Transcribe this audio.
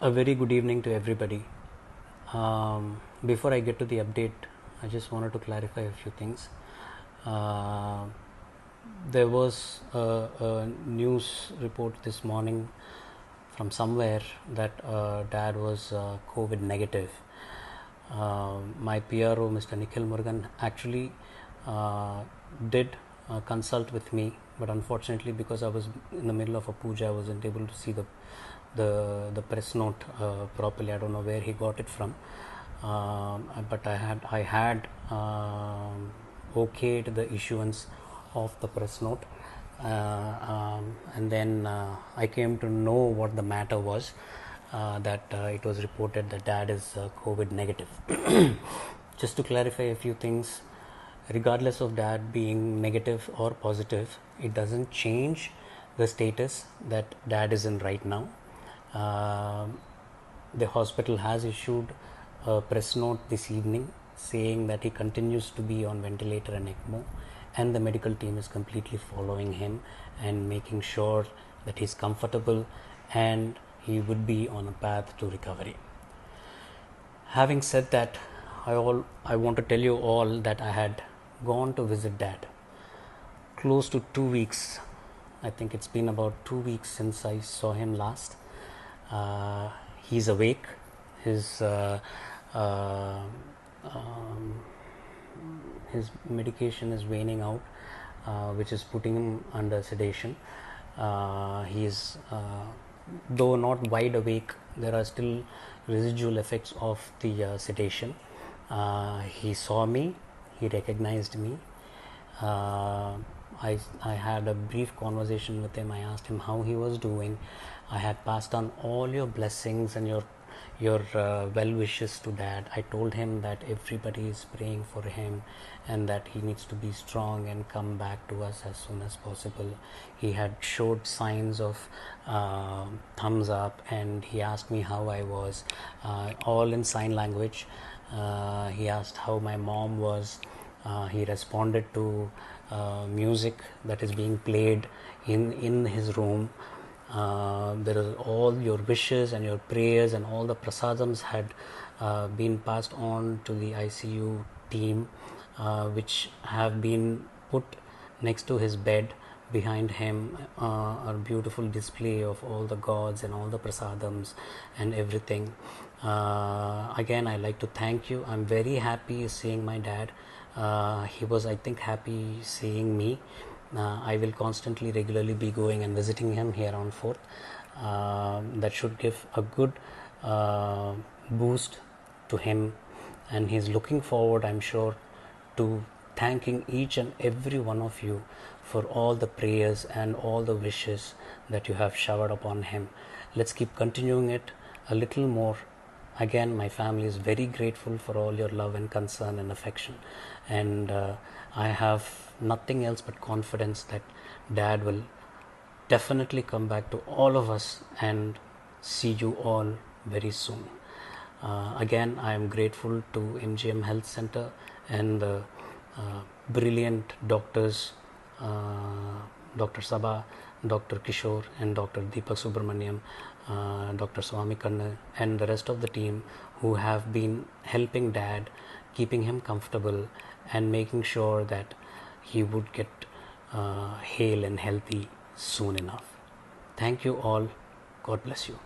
A very good evening to everybody. Before I get to the update, I just wanted to clarify a few things. Uh, there was a news report this morning from somewhere that dad was COVID negative. My PRO, Mr. Nikhil Murugan, actually did consult with me, but unfortunately, because I was in the middle of a puja, I wasn't able to see the press note properly. I don't know where he got it from, but I had okayed the issuance of the press note, and then I came to know what the matter was. That it was reported that dad is COVID negative. Just to clarify a few things, regardless of dad being negative or positive, it doesn't change the status that dad is in right now. The hospital has issued a press note this evening saying that he continues to be on ventilator and ECMO, and the medical team is completely following him and making sure that he's comfortable and he would be on a path to recovery. Having said that, I want to tell you all that I had gone to visit dad close to 2 weeks. I think it's been about 2 weeks since I saw him last. He's awake. His his medication is waning out, which is putting him under sedation. He's though not wide awake, there are still residual effects of the sedation. He saw me, he recognized me. I had a brief conversation with him. I asked him how he was doing. I had passed on all your blessings and your well wishes to dad. I told him that everybody is praying for him and that he needs to be strong and come back to us as soon as possible. He had showed signs of thumbs up, and he asked me how I was, all in sign language. He asked how my mom was. He responded to music that is being played in his room. There are all your wishes and your prayers, and all the prasadams had been passed on to the ICU team, which have been put next to his bed. Behind him, a beautiful display of all the gods and all the prasadams and everything. Again, I like to thank you. I'm very happy seeing my dad. He was, I think, happy seeing me. I will constantly, regularly be going and visiting him here on 4th. That should give a good boost to him, and he's looking forward, I'm sure, to thanking each and every one of you for all the prayers and all the wishes that you have showered upon him. Let's keep continuing it a little more. Again, my family is very grateful for all your love and concern and affection, and I have nothing else but confidence that dad will definitely come back to all of us and see you all very soon. Again, I am grateful to MGM Health Center and the brilliant doctors, Dr. Sabha, Dr. Kishore, and Dr. Deepak Subramaniam, Dr. Swami Kanna, and the rest of the team who have been helping dad, keeping him comfortable, and making sure that he would get hale and healthy soon enough. Thank you all. God bless you.